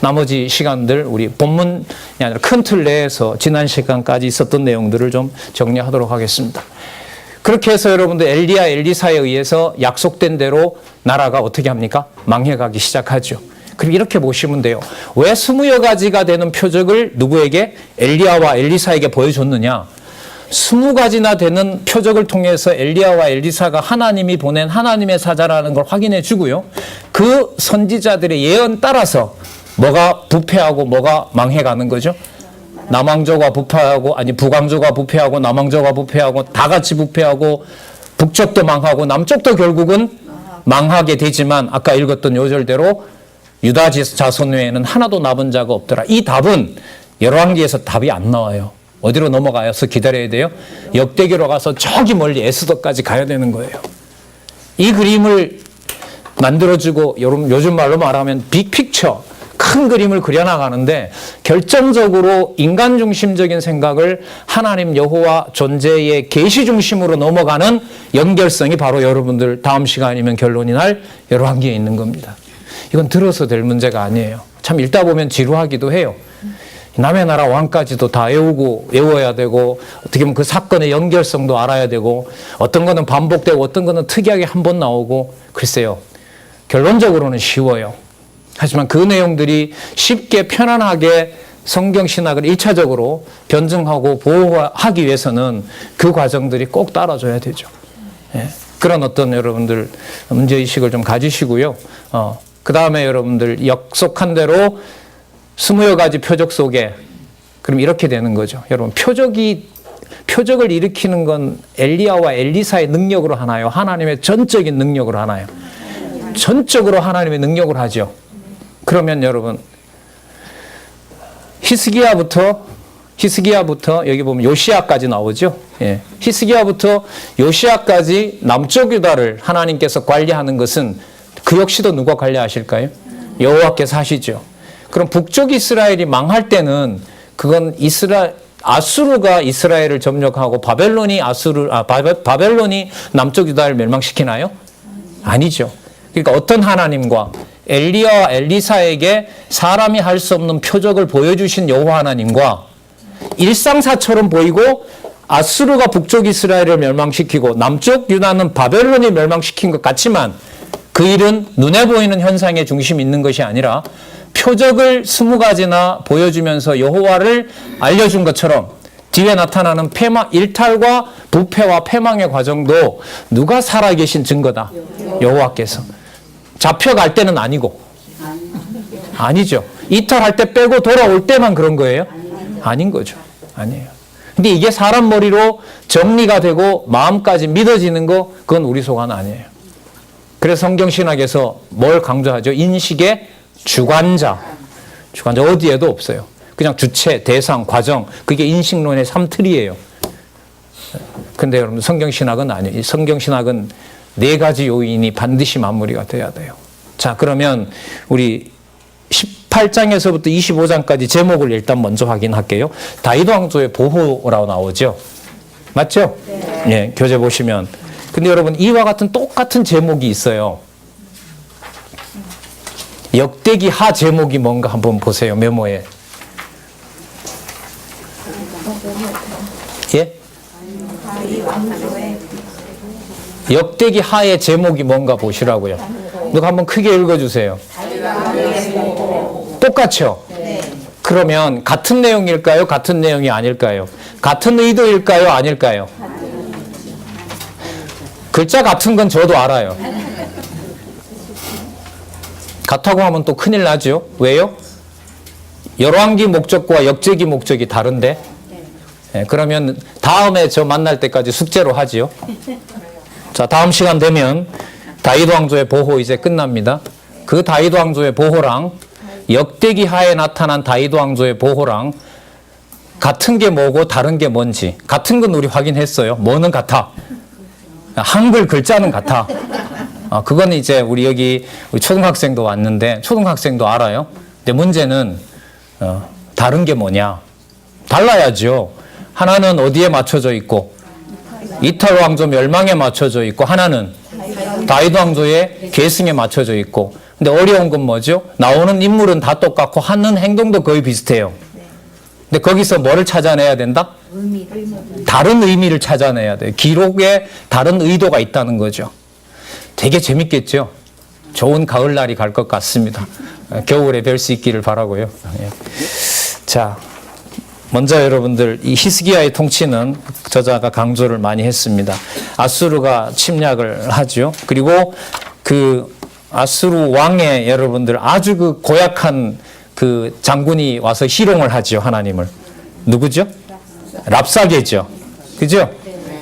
나머지 시간들 우리 본문이 아니라 큰 틀 내에서 지난 시간까지 있었던 내용들을 좀 정리하도록 하겠습니다. 그렇게 해서 여러분들 엘리야, 엘리사에 의해서 약속된 대로 나라가 어떻게 합니까? 망해가기 시작하죠. 그럼 이렇게 보시면 돼요. 왜 20여 가지가 되는 표적을 누구에게? 엘리야와 엘리사에게 보여줬느냐? 20가지나 되는 표적을 통해서 엘리야와 엘리사가 하나님이 보낸 하나님의 사자라는 걸 확인해 주고요. 그 선지자들의 예언 따라서 뭐가 부패하고 뭐가 망해가는 거죠. 남왕조가 부패하고, 아니 북왕조가 부패하고 남왕조가 부패하고 다 같이 부패하고 북쪽도 망하고 남쪽도 결국은 망하게 되지만 아까 읽었던 요절대로 유다 자손 외에는 하나도 남은 자가 없더라. 이 답은 열왕기에서 답이 안 나와요. 어디로 넘어가서 기다려야 돼요? 역대기로 가서 저기 멀리 에스더까지 가야 되는 거예요. 이 그림을 만들어주고 요즘 말로 말하면 빅픽처, 큰 그림을 그려나가는데 결정적으로 인간 중심적인 생각을 하나님 여호와 존재의 계시 중심으로 넘어가는 연결성이 바로 여러분들 다음 시간이면 결론이 날 열왕기에 있는 겁니다. 이건 들어서 될 문제가 아니에요. 참 읽다 보면 지루하기도 해요. 남의 나라 왕까지도 다 외워야 되고 어떻게 보면 그 사건의 연결성도 알아야 되고 어떤 거는 반복되고 어떤 거는 특이하게 한 번 나오고 글쎄요. 결론적으로는 쉬워요. 하지만 그 내용들이 쉽게 편안하게 성경 신학을 1차적으로 변증하고 보호하기 위해서는 그 과정들이 꼭 따라줘야 되죠. 예. 그런 어떤 여러분들 문제의식을 좀 가지시고요. 그 다음에 여러분들 약속한 대로 20여 가지 표적 속에 그럼 이렇게 되는 거죠. 여러분 표적을 일으키는 건 엘리야와 엘리사의 능력으로 하나요? 하나님의 전적인 능력으로 하나요? 전적으로 하나님의 능력으로 하죠. 그러면 여러분 히스기야부터 여기 보면 요시야까지 나오죠. 예. 히스기야부터 요시야까지 남쪽 유다를 하나님께서 관리하는 것은 그 역시도 누가 관리하실까요? 여호와께서 하시죠. 그럼 북쪽 이스라엘이 망할 때는 그건 아수르가 이스라엘을 점령하고 바벨론이 남쪽 유다를 멸망시키나요? 아니죠. 그러니까 어떤 하나님과 엘리야와 엘리사에게 사람이 할 수 없는 표적을 보여주신 여호와 하나님과 일상사처럼 보이고 아수르가 북쪽 이스라엘을 멸망시키고 남쪽 유다는 바벨론이 멸망시킨 것 같지만 그 일은 눈에 보이는 현상에 중심이 있는 것이 아니라 표적을 20가지나 보여주면서 여호와를 알려준 것처럼 뒤에 나타나는 일탈과 부패와 패망의 과정도 누가 살아계신 증거다. 여호와께서. 잡혀갈 때는 아니고. 아니죠. 이탈할 때 빼고 돌아올 때만 그런 거예요? 아닌 거죠. 아니에요. 근데 이게 사람 머리로 정리가 되고 마음까지 믿어지는 거, 그건 우리 소관 아니에요. 그래서 성경신학에서 뭘 강조하죠? 인식의 주관자. 주관자 어디에도 없어요. 그냥 주체, 대상, 과정, 그게 인식론의 3틀이에요. 근데 여러분 성경신학은 아니에요. 성경신학은 4가지 요인이 반드시 맞물이가 돼야 돼요. 자, 그러면 우리 18장에서부터 25장까지 제목을 일단 먼저 확인할게요. 다윗 왕조의 보호라고 나오죠. 맞죠? 네. 예, 교재 보시면. 근데 여러분 이와 같은 똑같은 제목이 있어요. 역대기 하 제목이 뭔가 한번 보세요. 메모에. 예? 역대기 하의 제목이 뭔가 보시라고요. 누가 한번 크게 읽어주세요. 똑같죠? 그러면 같은 내용일까요? 같은 내용이 아닐까요? 같은 의도일까요? 아닐까요? 글자 같은 건 저도 알아요. 같다고 하면 또 큰일 나죠. 왜요? 열왕기 목적과 역제기 목적이 다른데. 네, 그러면 다음에 저 만날 때까지 숙제로 하지요. 자, 다음 시간 되면 다윗 왕조의 보호 이제 끝납니다. 그 다윗 왕조의 보호랑 역대기 하에 나타난 다윗 왕조의 보호랑 같은 게 뭐고 다른 게 뭔지. 같은 건 우리 확인했어요. 뭐는 같아? 한글 글자는 같아. 그건 이제 우리 여기 우리 초등학생도 왔는데 초등학생도 알아요. 근데 문제는 다른 게 뭐냐? 달라야죠. 하나는 어디에 맞춰져 있고 이탈 왕조 멸망에 맞춰져 있고 하나는 다윗 왕조의 계승에 맞춰져 있고. 근데 어려운 건 뭐죠? 나오는 인물은 다 똑같고 하는 행동도 거의 비슷해요. 근데 거기서 뭐를 찾아내야 된다? 다른 의미를 찾아내야 돼요. 기록에 다른 의도가 있다는 거죠. 되게 재밌겠죠? 좋은 가을날이 갈 것 같습니다. 겨울에 뵐 수 있기를 바라고요. 자, 먼저 여러분들 이 히스기야의 통치는 저자가 강조를 많이 했습니다. 아수르가 침략을 하죠. 그리고 그 아수르 왕의 여러분들 아주 그 고약한 그 장군이 와서 희롱을 하죠. 하나님을. 누구죠? 랍사게죠. 그죠?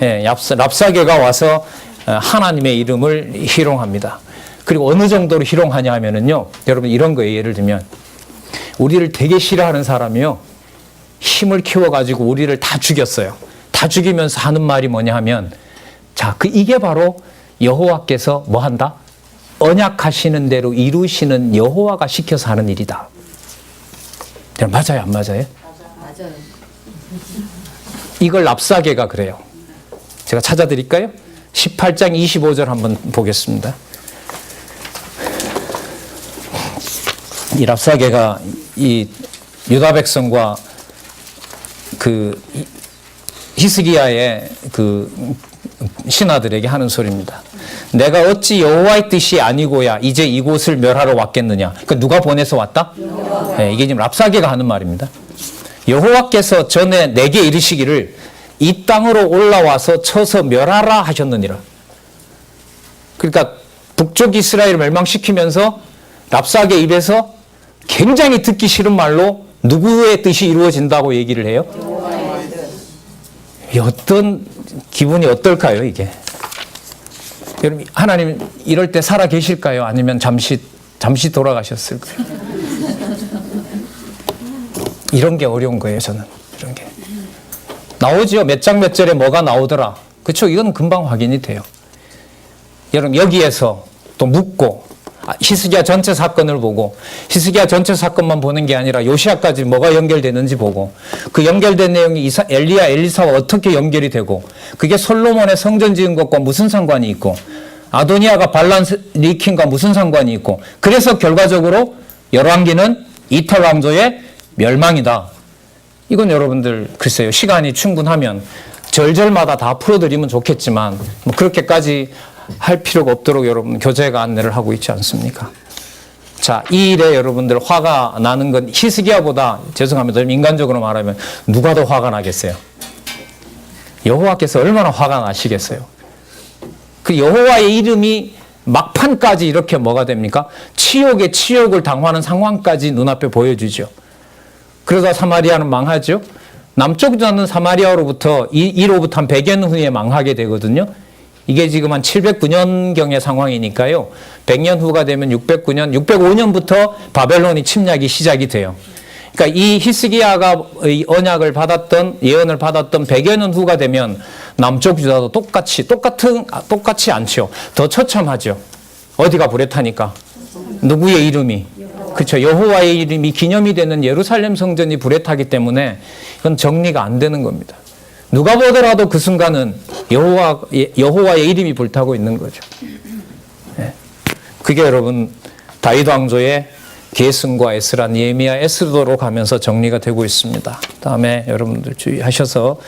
예, 랍사게가 와서 하나님의 이름을 희롱합니다. 그리고 어느 정도로 희롱하냐 하면은요. 여러분 이런 거예요. 예를 들면 우리를 되게 싫어하는 사람이요. 힘을 키워가지고 우리를 다 죽였어요. 다 죽이면서 하는 말이 뭐냐 하면 자, 이게 바로 여호와께서 뭐 한다? 언약하시는 대로 이루시는 여호와가 시켜서 하는 일이다. 맞아요? 안 맞아요? 맞아요. 이걸 랍사게가 그래요. 제가 찾아드릴까요? 18장 25절 한번 보겠습니다. 이 랍사게가 이 유다 백성과 그 히스기야의 그 신하들에게 하는 소리입니다. 내가 어찌 여호와의 뜻이 아니고야 이제 이곳을 멸하러 왔겠느냐. 그러니까 누가 보내서 왔다? 네, 이게 지금 랍사게가 하는 말입니다. 여호와께서 전에 내게 이르시기를 이 땅으로 올라와서 쳐서 멸하라 하셨느니라. 그러니까 북쪽 이스라엘을 멸망시키면서 랍사게 입에서 굉장히 듣기 싫은 말로 누구의 뜻이 이루어진다고 얘기를 해요? 어떤 기분이 어떨까요, 이게? 여러분, 하나님 이럴 때 살아 계실까요? 아니면 잠시 돌아가셨을까요? 이런 게 어려운 거예요, 저는. 이런 게. 나오죠. 몇 장 몇 절에 뭐가 나오더라. 그렇죠? 이건 금방 확인이 돼요. 여러분, 여기에서 또 묻고 히스기야 전체 사건을 보고 히스기야 전체 사건만 보는 게 아니라 요시야까지 뭐가 연결되는지 보고 그 연결된 내용이 엘리야, 엘리사와 어떻게 연결이 되고 그게 솔로몬의 성전 지은 것과 무슨 상관이 있고 아도니아가 반란 일으킨과 무슨 상관이 있고 그래서 결과적으로 열왕기는 이탈 왕조의 멸망이다. 이건 여러분들 글쎄요. 시간이 충분하면 절절마다 다 풀어드리면 좋겠지만 뭐 그렇게까지 할 필요가 없도록 여러분 교재가 안내를 하고 있지 않습니까? 자, 이 일에 여러분들 화가 나는 건 히스기야보다, 죄송합니다, 인간적으로 말하면 누가 더 화가 나겠어요? 여호와께서 얼마나 화가 나시겠어요? 그 여호와의 이름이 막판까지 이렇게 뭐가 됩니까? 치욕에 치욕을 당하는 상황까지 눈앞에 보여주죠. 그러다 사마리아는 망하죠. 남쪽 나는 사마리아로부터 이로부터 한 100여 년 후에 망하게 되거든요. 이게 지금 한 709년경의 상황이니까요. 100년 후가 되면 609년, 605년부터 바벨론이 침략이 시작이 돼요. 그러니까 이 히스기야가 언약을 받았던, 예언을 받았던 100여 년 후가 되면 남쪽 유다도 똑같이 않죠. 더 처참하죠. 어디가 불에 타니까? 누구의 이름이? 그렇죠. 여호와의 이름이 기념이 되는 예루살렘 성전이 불에 타기 때문에 이건 정리가 안 되는 겁니다. 누가 보더라도 그 순간은 여호와의 이름이 불타고 있는 거죠. 네. 그게 여러분 다윗 왕조의 계승과 에스라, 느헤미야, 에스더로 가면서 정리가 되고 있습니다. 다음에 여러분들 주의하셔서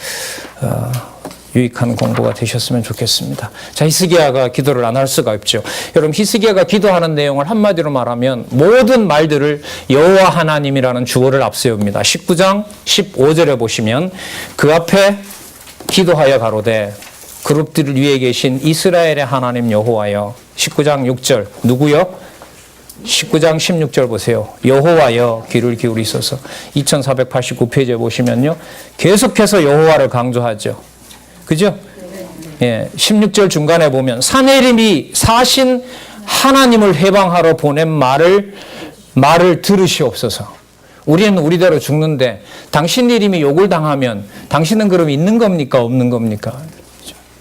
유익한 공부가 되셨으면 좋겠습니다. 자, 히스기야가 기도를 안 할 수가 없죠. 여러분, 히스기야가 기도하는 내용을 한마디로 말하면 모든 말들을 여호와 하나님이라는 주어를 앞세웁니다. 19장 15절에 보시면 그 앞에 기도하여 가로되 그룹들 위에 계신 이스라엘의 하나님 여호와여. 19장 6절 누구요? 19장 16절 보세요. 여호와여 귀를 기울이소서. 2489페이지에 보시면요, 계속해서 여호와를 강조하죠. 그죠? 예, 16절 중간에 보면 사내림이 사신 하나님을 해방하러 보낸 말을 들으시옵소서. 우리는 우리대로 죽는데 당신 이름이 욕을 당하면 당신은 그럼 있는 겁니까? 없는 겁니까?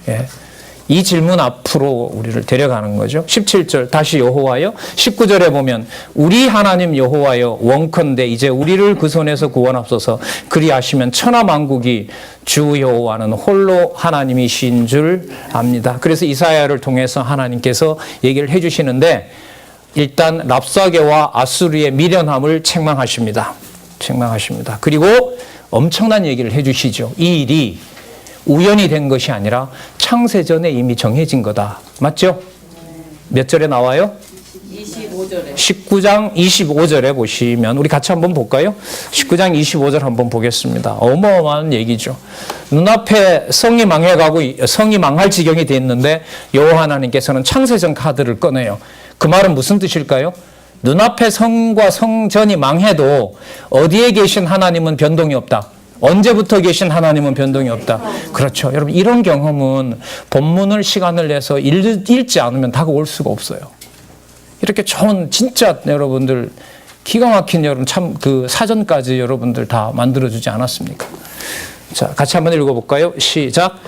예. 이 질문 앞으로 우리를 데려가는 거죠. 17절 다시 여호와여. 19절에 보면 우리 하나님 여호와여 원컨대 이제 우리를 그 손에서 구원하소서. 그리하시면 천하만국이 주 여호와는 홀로 하나님이신 줄 압니다. 그래서 이사야를 통해서 하나님께서 얘기를 해주시는데 일단 랍사게와 아수르의 미련함을 책망하십니다. 그리고 엄청난 얘기를 해주시죠. 이 일이 우연히 된 것이 아니라 창세전에 이미 정해진 거다. 맞죠? 몇 절에 나와요? 25절에. 19장 25절에 보시면 우리 같이 한번 볼까요? 19장 25절 한번 보겠습니다. 어마어마한 얘기죠. 눈앞에 성이 망해가고 성이 망할 지경이 됐는데 여호와 하나님께서는 창세전 카드를 꺼내요. 그 말은 무슨 뜻일까요? 눈앞에 성과 성전이 망해도 어디에 계신 하나님은 변동이 없다. 언제부터 계신 하나님은 변동이 없다. 그렇죠. 여러분, 이런 경험은 본문을 시간을 내서 읽지 않으면 다가올 수가 없어요. 이렇게 좋은 진짜 여러분들 기가 막힌 여러분 참 그 사전까지 여러분들 다 만들어주지 않았습니까? 자, 같이 한번 읽어볼까요? 시작.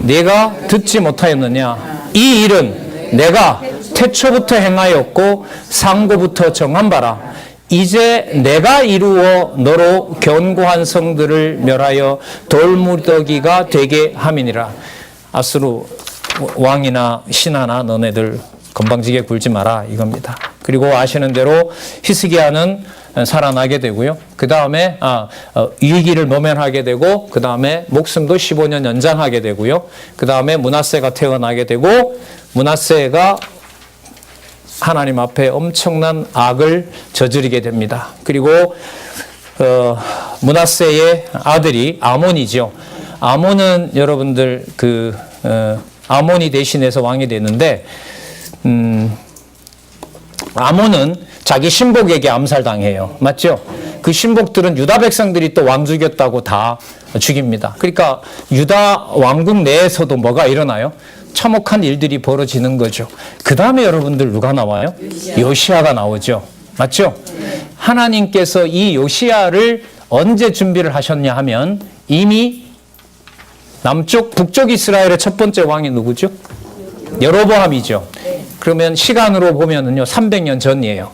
내가 듣지 못하였느냐? 이 일은 내가 태초부터 행하였고 상고부터 정한 바라. 이제 내가 이루어 너로 견고한 성들을 멸하여 돌무더기가 되게 함이니라. 아수르 왕이나 신하나 너네들 건방지게 굴지 마라 이겁니다. 그리고 아시는 대로 히스기야는 살아나게 되고요. 그 다음에 위기를 모면하게 되고 그 다음에 목숨도 15년 연장하게 되고요. 그 다음에 므낫세가 태어나게 되고 므낫세가 하나님 앞에 엄청난 악을 저지르게 됩니다. 그리고 므낫세의 아들이 아몬이죠. 아몬은 여러분들 아몬이 대신해서 왕이 되는데 아몬은 자기 신복에게 암살당해요. 맞죠? 그 신복들은 유다 백성들이 또 왕 죽였다고 다 죽입니다. 그러니까 유다 왕국 내에서도 뭐가 일어나요? 참혹한 일들이 벌어지는 거죠. 그 다음에 여러분들 누가 나와요? 요시야가 나오죠. 맞죠? 하나님께서 이 요시야를 언제 준비를 하셨냐 하면 이미 북쪽 이스라엘의 첫 번째 왕이 누구죠? 여로보암이죠. 그러면 시간으로 보면은요 300년 전이에요.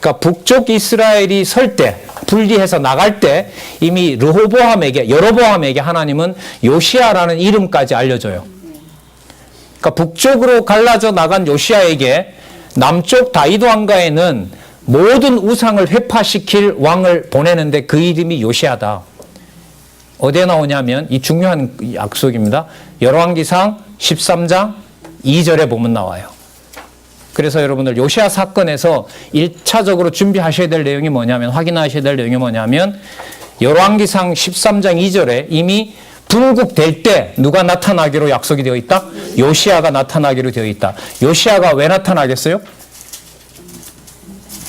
그러니까 북쪽 이스라엘이 설 때, 분리해서 나갈 때 이미 여로보암에게 하나님은 요시야라는 이름까지 알려줘요. 그러니까 북쪽으로 갈라져 나간 요시야에게 남쪽 다윗 왕가에는 모든 우상을 회파시킬 왕을 보내는데 그 이름이 요시야다. 어디에 나오냐면 이 중요한 약속입니다. 열왕기상 13장 2절에 보면 나와요. 그래서 여러분들 요시야 사건에서 1차적으로 준비하셔야 될 내용이 뭐냐면, 확인하셔야 될 내용이 뭐냐면, 열왕기상 13장 2절에 이미 분국될 때 누가 나타나기로 약속이 되어 있다? 요시야가 나타나기로 되어 있다. 요시야가 왜 나타나겠어요?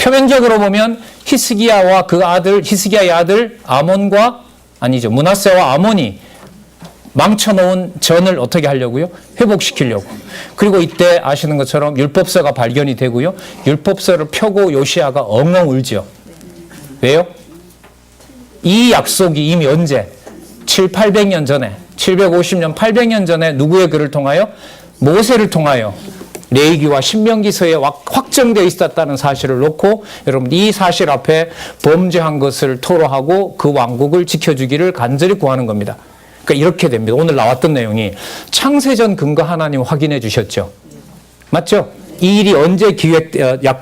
표면적으로 보면 히스기야와 그 아들, 히스기야의 아들 므낫세와 아몬이 망쳐놓은 전을 어떻게 하려고요? 회복시키려고. 그리고 이때 아시는 것처럼 율법서가 발견이 되고요. 율법서를 펴고 요시야가 엉엉 울죠. 왜요? 이 약속이 이미 언제? 800년 전에, 750년, 800년 전에 누구의 글을 통하여? 모세를 통하여 레위기와 신명기서에 확정되어 있었다는 사실을 놓고 여러분 이 사실 앞에 범죄한 것을 토로하고 그 왕국을 지켜주기를 간절히 구하는 겁니다. 그러니까 이렇게 됩니다. 오늘 나왔던 내용이 창세전 근거 하나님 확인해 주셨죠. 맞죠? 이 일이 언제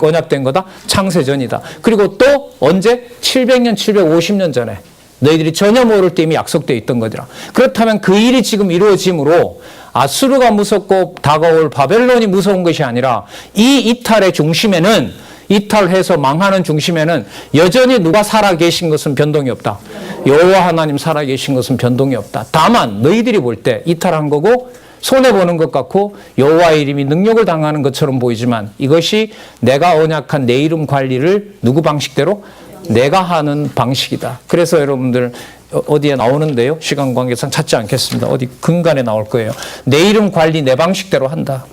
언약된 거다? 창세전이다. 그리고 또 언제? 700년, 750년 전에 너희들이 전혀 모를 때 이미 약속되어 있던 거더라. 그렇다면 그 일이 지금 이루어짐으로 아수르가 무섭고 다가올 바벨론이 무서운 것이 아니라 이 이탈의 중심에는, 이탈해서 망하는 중심에는 여전히 누가 살아계신 것은 변동이 없다. 여호와 하나님 살아계신 것은 변동이 없다. 다만 너희들이 볼 때 이탈한 거고 손해보는 것 같고 여호와의 이름이 능력을 당하는 것처럼 보이지만 이것이 내가 언약한 내 이름 관리를 누구 방식대로? 내가 하는 방식이다. 그래서 여러분들 어디에 나오는데요? 시간 관계상 찾지 않겠습니다. 어디 근간에 나올 거예요. 내 이름 관리 내 방식대로 한다.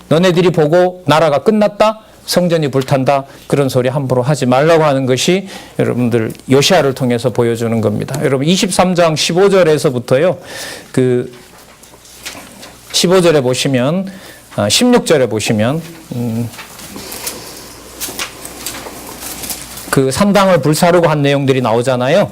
너네들이 보고 나라가 끝났다? 성전이 불탄다? 그런 소리 함부로 하지 말라고 하는 것이 여러분들 요시야를 통해서 보여주는 겁니다. 여러분 23장 15절에서부터요. 15절에 보시면 16절에 보시면 그 산당을 불사르고 한 내용들이 나오잖아요.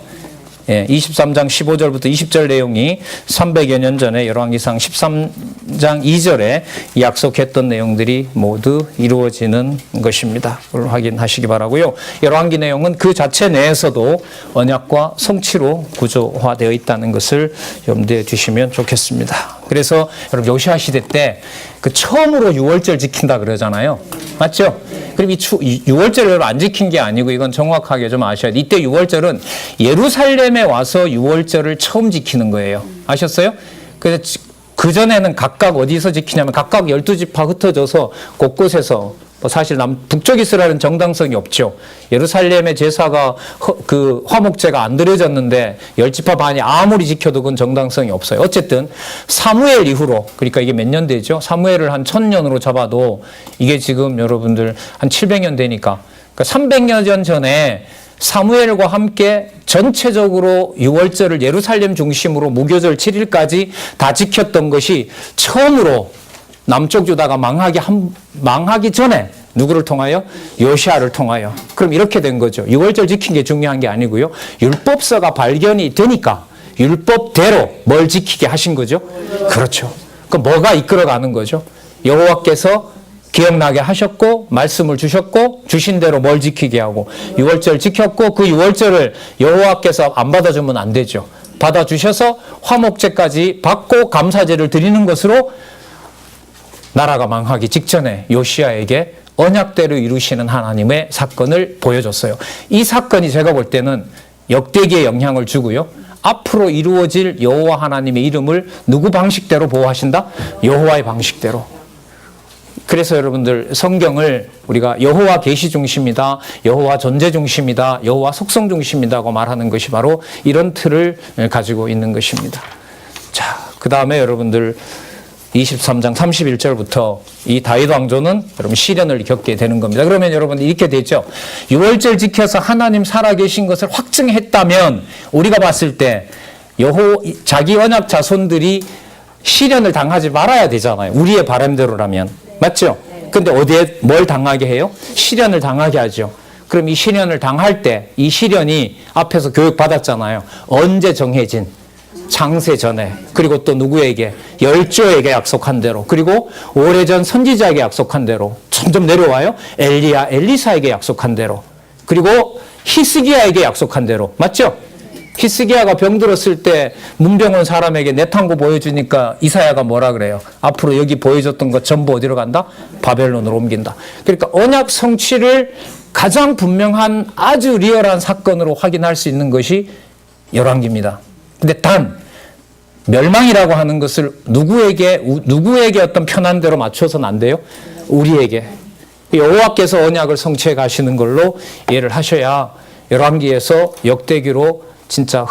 23장 15절부터 20절 내용이 300여 년 전에 열왕기상 13장 2절에 약속했던 내용들이 모두 이루어지는 것입니다. 그걸 확인하시기 바라고요. 열왕기 내용은 그 자체 내에서도 언약과 성취로 구조화되어 있다는 것을 염두에 두시면 좋겠습니다. 그래서 여러분 요시야 시대 때 그 처음으로 유월절 지킨다 그러잖아요. 맞죠? 그럼 이 유월절을 안 지킨 게 아니고 이건 정확하게 좀 아셔야 돼요. 이때 유월절은 예루살렘에 와서 유월절을 처음 지키는 거예요. 아셨어요? 그래서 그전에는 각각 어디서 지키냐면 각각 12지파 흩어져서 곳곳에서 사실 북쪽 이스라엘은 정당성이 없죠. 예루살렘의 제사가 그 화목제가 안 드려졌는데 10지파 반이 아무리 지켜도 그건 정당성이 없어요. 어쨌든 사무엘 이후로, 그러니까 이게 몇 년 되죠? 사무엘을 한 1000년으로 잡아도 이게 지금 여러분들 한 700년 되니까, 그러니까 300여 년 전에 사무엘과 함께 전체적으로 유월절을 예루살렘 중심으로 무교절 7일까지 다 지켰던 것이 처음으로 남쪽 유다가 망하기 전에 누구를 통하여? 요시야를 통하여. 그럼 이렇게 된 거죠. 유월절 지킨 게 중요한 게 아니고요. 율법서가 발견이 되니까 율법대로 뭘 지키게 하신 거죠? 그렇죠. 그럼 뭐가 이끌어가는 거죠? 여호와께서 기억나게 하셨고 말씀을 주셨고 주신 대로 뭘 지키게 하고 유월절 지켰고 그 유월절을 여호와께서 안 받아주면 안 되죠. 받아주셔서 화목제까지 받고 감사제를 드리는 것으로 나라가 망하기 직전에 요시야에게 언약대로 이루시는 하나님의 사건을 보여줬어요. 이 사건이 제가 볼 때는 역대기에 영향을 주고요. 앞으로 이루어질 여호와 하나님의 이름을 누구 방식대로 보호하신다? 여호와의 방식대로. 그래서 여러분들 성경을 우리가 여호와 계시 중심이다, 여호와 존재 중심이다, 여호와 속성 중심이다고 말하는 것이 바로 이런 틀을 가지고 있는 것입니다. 자, 그 다음에 여러분들 23장 31절부터 이 다윗 왕조는 여러분 시련을 겪게 되는 겁니다. 그러면 여러분 이렇게 되죠. 유월절 지켜서 하나님 살아계신 것을 확증했다면 우리가 봤을 때 자기 언약 자손들이 시련을 당하지 말아야 되잖아요. 우리의 바람대로라면. 맞죠? 근데 어디에 뭘 당하게 해요? 시련을 당하게 하죠. 그럼 이 시련을 당할 때 이 시련이 앞에서 교육받았잖아요. 언제 정해진? 창세 전에. 그리고 또 누구에게? 열조에게 약속한 대로. 그리고 오래전 선지자에게 약속한 대로. 점점 내려와요. 엘리야, 엘리사에게 약속한 대로. 그리고 히스기야에게 약속한 대로. 맞죠? 히스기야가 병들었을 때 문병 사람에게 내탕고 보여주니까 이사야가 뭐라 그래요? 앞으로 여기 보여줬던 것 전부 어디로 간다? 바벨론으로 옮긴다. 그러니까 언약 성취를 가장 분명한 아주 리얼한 사건으로 확인할 수 있는 것이 열왕기입니다. 근데 단 멸망이라고 하는 것을 누구에게 어떤 편한 대로 맞춰서는 안 돼요? 우리에게. 여호와께서 언약을 성취해 가시는 걸로 이해를 하셔야 열왕기에서 역대기로 진짜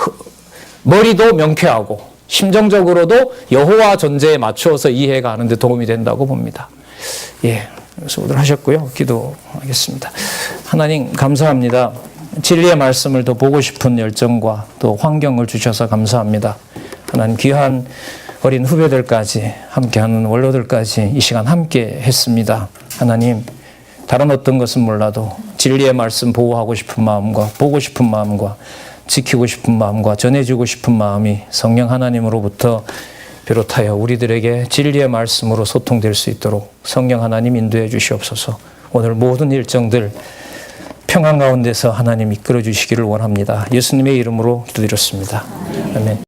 머리도 명쾌하고 심정적으로도 여호와 존재에 맞추어서 이해가 하는 데 도움이 된다고 봅니다. 예, 수고들 하셨고요. 기도하겠습니다. 하나님 감사합니다. 진리의 말씀을 더 보고 싶은 열정과 또 환경을 주셔서 감사합니다. 하나님 귀한 어린 후배들까지 함께하는 원로들까지 이 시간 함께 했습니다. 하나님 다른 어떤 것은 몰라도 진리의 말씀 보호하고 싶은 마음과 보고 싶은 마음과 지키고 싶은 마음과 전해주고 싶은 마음이 성령 하나님으로부터 비롯하여 우리들에게 진리의 말씀으로 소통될 수 있도록 성령 하나님 인도해 주시옵소서. 오늘 모든 일정들 평안 가운데서 하나님 이끌어 주시기를 원합니다. 예수님의 이름으로 기도드렸습니다. 아멘.